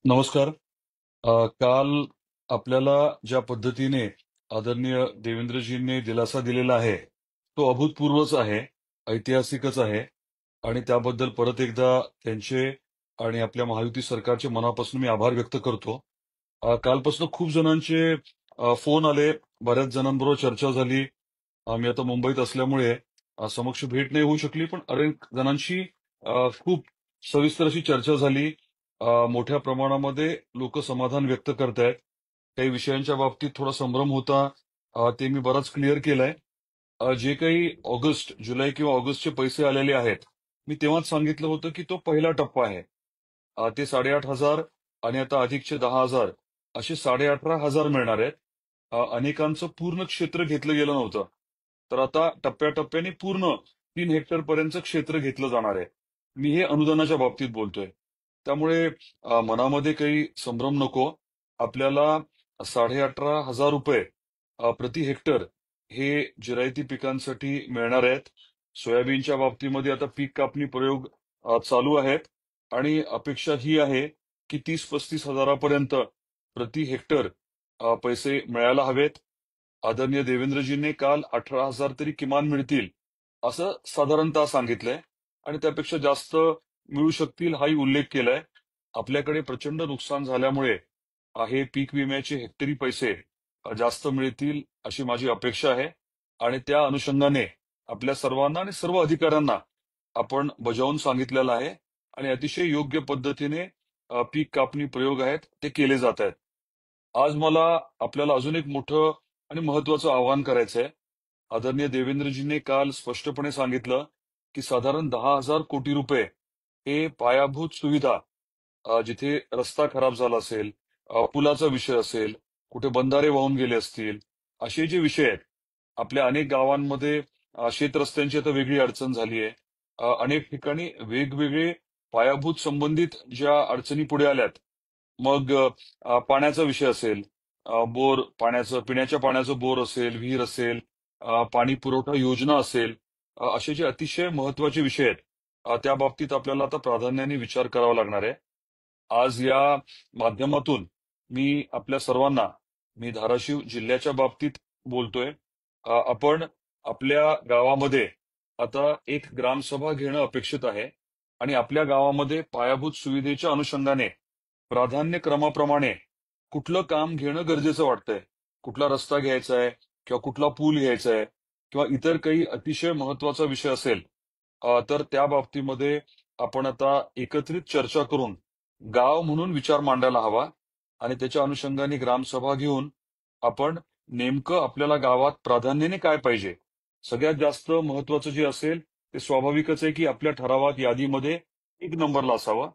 नमस्कार. काल आपल्याला ज्या पद्धतीने आदरणीय देवेंद्रजींनी दिलासा दिलेला आहे, तो अभूतपूर्वच आहे, ऐतिहासिकच आहे आणि त्याबद्दल परत एकदा त्यांचे आणि आपल्या महायुती सरकारचे मनापासून मी आभार व्यक्त करतो. कालपासून खूप जणांचे फोन आले, बऱ्याच जणांबरोबर चर्चा झाली. मी आता मुंबईत असल्यामुळे समक्ष भेट नाही होऊ शकली, पण अनेक जणांशी खूप सविस्तर अशी चर्चा झाली. मोठ्या प्रमाणामध्ये लोक समाधान व्यक्त करतायत. काही विषयांच्या बाबतीत थोडा संभ्रम होता, ते मी बराच क्लिअर केलाय. जे काही जुलै किंवा ऑगस्टचे पैसे आलेले आहेत, मी तेव्हाच सांगितलं होतं की तो पहिला टप्पा आहे. ते 8,500 आणि आता अधिकचे 10,000 असे 18,500 मिळणार आहेत. अनेकांचं पूर्ण क्षेत्र घेतलं गेलं नव्हतं. तर आता टप्प्याटप्प्याने पूर्ण 3 हेक्टर पर्यंतचं क्षेत्र घेतलं जाणार आहे. मी हे अनुदानाच्या बाबतीत बोलतोय. त्यामुळे मनामध्ये काही संभ्रम नको. आपल्याला ₹18,500 प्रति हेक्टर हे जिरायती पिकांसाठी मिळणार आहेत. सोयाबीनच्या बाबतीमध्ये आता पीक कापणी प्रयोग चालू आहेत आणि अपेक्षा ही आहे की 30-35 हजारापर्यंत प्रति हेक्टर पैसे मिळायला हवेत. आदरणीय देवेंद्रजींनी काल 18,000 तरी किमान मिळतील, असं साधारणतः सांगितलंय आणि त्यापेक्षा जास्त मिळू शकतील हाही उल्लेख केलाय. आपल्याकडे प्रचंड नुकसान झाल्यामुळे हे पीक विम्याचे हेक्टरी पैसे जास्त मिळतील अशी माझी अपेक्षा आहे आणि त्या अनुषंगाने आपल्या सर्वांना आणि सर्व अधिकाऱ्यांना आपण बजावून सांगितलेलं आहे आणि अतिशय योग्य पद्धतीने पीक कापणी प्रयोग आहेत ते केले जात आहेत. आज मला आपल्याला अजून एक मोठं आणि महत्वाचं आवाहन करायचंय. आदरणीय देवेंद्रजींनी काल स्पष्टपणे सांगितलं की साधारण 10,000 कोटी रुपये हे पायाभूत सुविधा, जिथे रस्ता खराब झाला असेल, पुलाचा विषय असेल, कुठे बंधारे वाहून गेले असतील, असे जे विषय आहेत. आपल्या अनेक गावांमध्ये शेतरस्त्यांची आता वेगळी अडचण झाली आहे. अनेक ठिकाणी वेगवेगळे पायाभूत संबंधित ज्या अडचणी पुढे आल्यात, मग पाण्याचा विषय असेल, बोर पाण्याचं, पिण्याच्या पाण्याचं बोर असेल, विहीर असेल, पाणी पुरवठा योजना असेल, असे जे अतिशय महत्वाचे विषय आहेत, त्या बाबतीत आपल्याला आता प्राधान्याने विचार करावा लागणार आहे. आज या माध्यमातून मी आपल्या सर्वांना, मी धाराशिव जिल्ह्याच्या बाबतीत बोलतोय. आपण आपल्या गावामध्ये आता एक ग्रामसभा घेणं अपेक्षित आहे आणि आपल्या गावामध्ये पायाभूत सुविधेच्या अनुषंगाने प्राधान्यक्रमाप्रमाणे कुठलं काम घेणं गरजेचं वाटतंय. कुठला रस्ता घ्यायचा आहे किंवा कुठला पूल घ्यायचा आहे किंवा इतर काही अतिशय महत्वाचा विषय असेल, तर त्या बाबतीमध्ये आपण आता एकत्रित चर्चा करून गाव म्हणून विचार मांडायला हवा आणि त्याच्या अनुषंगाने ग्रामसभा घेऊन आपण नेमकं आपल्याला गावात प्राधान्याने काय पाहिजे. सगळ्यात जास्त महत्वाचं जे असेल ते स्वाभाविकच आहे की आपल्या ठरावात यादीमध्ये 1 नंबरला असावं.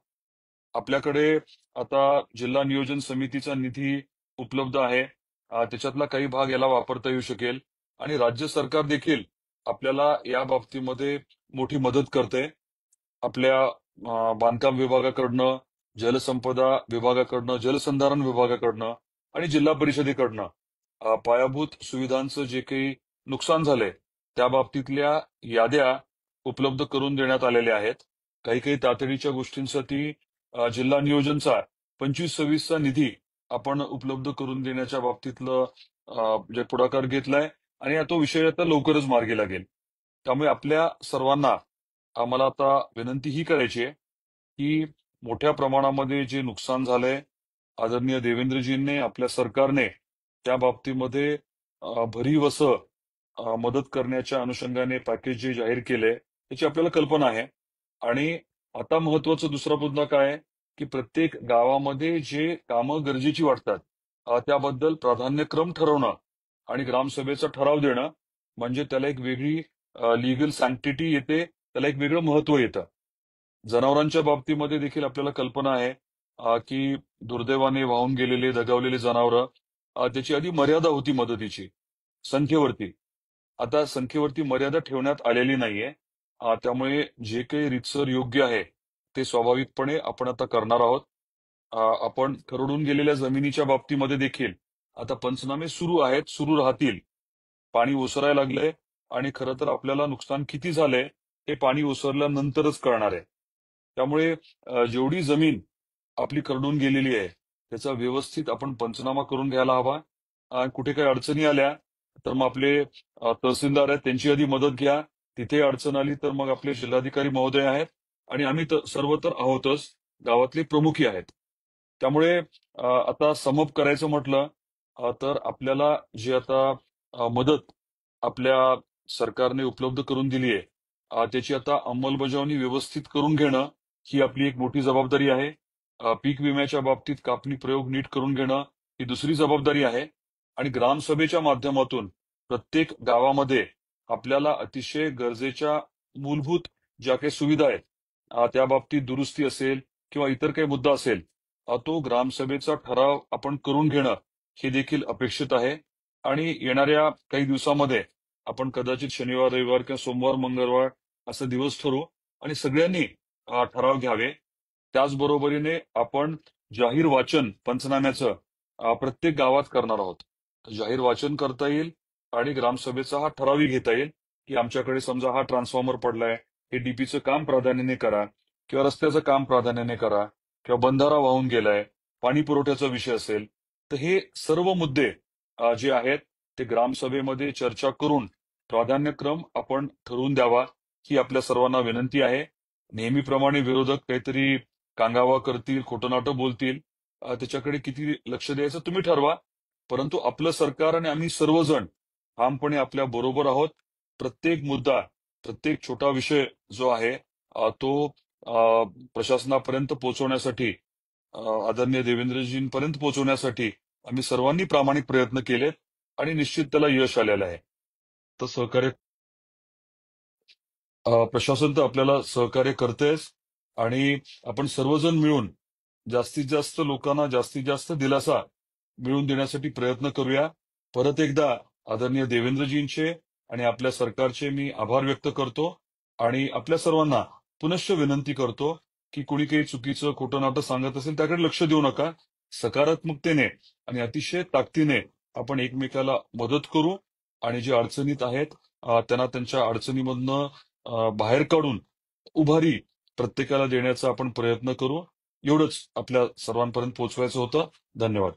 आपल्याकडे आता जिल्हा नियोजन समितीचा निधी उपलब्ध आहे. त्याच्यातला काही भाग याला वापरता येऊ शकेल आणि राज्य सरकार देखील आपल्याला या बाबतीमध्ये मोठी मदत करते. आपल्या बांधकाम विभागाकडनं, जलसंपदा विभागाकडनं, जलसंधारण विभागाकडनं आणि जिल्हा परिषदेकडनं पायाभूत सुविधांचं जे काही नुकसान झालंय, त्या बाबतीतल्या याद्या उपलब्ध करून देण्यात आलेल्या आहेत. काही काही तातडीच्या गोष्टींसाठी जिल्हा नियोजनचा 25-26 चा निधी आपण उपलब्ध करून देण्याच्या बाबतीतलं जे पुढाकार घेतलाय आणि तो विषय आता लवकरच मार्गी लागेल. त्यामुळे आपल्या सर्वांना आम्हाला आता विनंती ही करायची आहे की मोठ्या प्रमाणामध्ये जे नुकसान झालंय, आदरणीय देवेंद्रजींनी, आपल्या सरकारने त्या बाबतीमध्ये भरीव असं मदत करण्याच्या अनुषंगाने पॅकेज जे जाहीर केलंय त्याची आपल्याला कल्पना आहे. आणि आता महत्वाचा दुसरा मुद्दा काय आहे की प्रत्येक गावामध्ये जे कामं गरजेची वाटतात, त्याबद्दल प्राधान्यक्रम ठरवणं आणि ग्रामसभेचा ठराव देणं, म्हणजे त्याला एक वेगळी लीगल सँक्टिटी येते, त्याला एक वेगळं महत्व येतं. जनावरांच्या बाबतीमध्ये देखील आपल्याला कल्पना आहे की दुर्दैवाने वाहून गेलेले, दगावलेले जनावरं, त्याची आधी मर्यादा होती मदतीची, संख्येवरती. आता संख्येवरती मर्यादा ठेवण्यात आलेली नाहीये. त्यामुळे जे काही रीतसर योग्य आहे ते स्वाभाविकपणे आपण आता करणार आहोत. आपण खरडून गेलेल्या जमिनीच्या बाबतीमध्ये देखील आता पंचनामे सुरू आहेत, सुरू राहतील. पाणी ओसरायला लागलंय आणि खरं तर आपल्याला नुकसान किती झालंय हे पाणी ओसरल्यानंतरच कळणार आहे. त्यामुळे जेवढी जमीन आपली करडून गेलेली आहे त्याचा व्यवस्थित आपण पंचनामा करून घ्यायला हवा. कुठे काही अडचणी आल्या तर मग आपले तहसीलदार आहेत त्यांची आधी मदत घ्या. तिथे अडचण आली तर मग आपले जिल्हाधिकारी महोदय आहेत आणि आम्ही सर्व तर आहोतच, गावातले प्रमुखही आहेत. त्यामुळे आता समअप करायचं म्हटलं तर आपल्याला जी आता मदत आपल्या सरकारने उपलब्ध करून दिली आहे त्याची आता अंमलबजावणी व्यवस्थित करून घेणं ही आपली एक मोठी जबाबदारी आहे. पीक विम्याच्या बाबतीत कापणी प्रयोग नीट करून घेणं ही दुसरी जबाबदारी आहे. आणि ग्रामसभेच्या माध्यमातून प्रत्येक गावामध्ये आपल्याला अतिशय गरजेच्या मूलभूत ज्या काही सुविधा आहेत त्या बाबतीत दुरुस्ती असेल किंवा इतर काही मुद्दा असेल तो ग्रामसभेचा ठराव आपण करून घेणं हे देखील अपेक्षित आहे. आणि येणाऱ्या काही दिवसामध्ये आपण कदाचित शनिवार, रविवार किंवा सोमवार, मंगळवार असा दिवस ठरवू आणि सगळ्यांनी ठराव घ्यावे. त्याचबरोबरीने आपण जाहीर वाचन पंचनाम्याचं प्रत्येक गावात करणार आहोत. जाहीर वाचन करता येईल आणि ग्रामसभेचा हा ठरावही घेता येईल की आमच्याकडे समजा हा ट्रान्सफॉर्मर पडलाय, हे डीपीचं काम प्राधान्याने करा किंवा रस्त्याचं काम प्राधान्याने करा किंवा बंधारा वाहून गेलाय, पाणी पुरवठ्याचा विषय असेल. तर हे सर्व मुद्दे जे आहेत ते ग्रामसभेमध्ये चर्चा करून प्राधान्यक्रम आपण ठरवून द्यावा ही आपल्या सर्वांना विनंती आहे. नेहमीप्रमाणे विरोधक काहीतरी कांगावा करतील, खोटं बोलतील, त्याच्याकडे किती लक्ष द्यायचं तुम्ही ठरवा. परंतु आपलं सरकार आणि आम्ही सर्वजण ठामपणे आपल्या बरोबर आहोत. प्रत्येक मुद्दा, प्रत्येक छोटा विषय जो आहे तो प्रशासनापर्यंत पोहोचवण्यासाठी आदरणीय देवेंद्रजींपर्यंत पोहोचवण्यासाठी आम्ही सर्वांनी प्रामाणिक प्रयत्न केलेत आणि निश्चित त्याला यश आलेलं आहे. तर सहकार्य प्रशासन तर आपल्याला सहकार्य करतेच आणि आपण सर्वजण मिळून जास्तीत जास्त लोकांना जास्तीत जास्त दिलासा मिळवून देण्यासाठी प्रयत्न करूया. परत एकदा आदरणीय देवेंद्रजींचे आणि आपल्या सरकारचे मी आभार व्यक्त करतो आणि आपल्या सर्वांना पुनश्च विनंती करतो की कुणी काही चुकीचं खोटं नाटं सांगत असेल त्याकडे लक्ष देऊ नका. सकारात्मकतेने आणि अतिशय ताकदीने आपण एकमेकाला मदत करू आणि जे अडचणीत आहेत त्यांना त्यांच्या अडचणीमधनं बाहेर काढून उभारी प्रत्येकाला देण्याचा आपण प्रयत्न करू. एवढंच आपल्या सर्वांपर्यंत पोहोचवायचं होतं. धन्यवाद.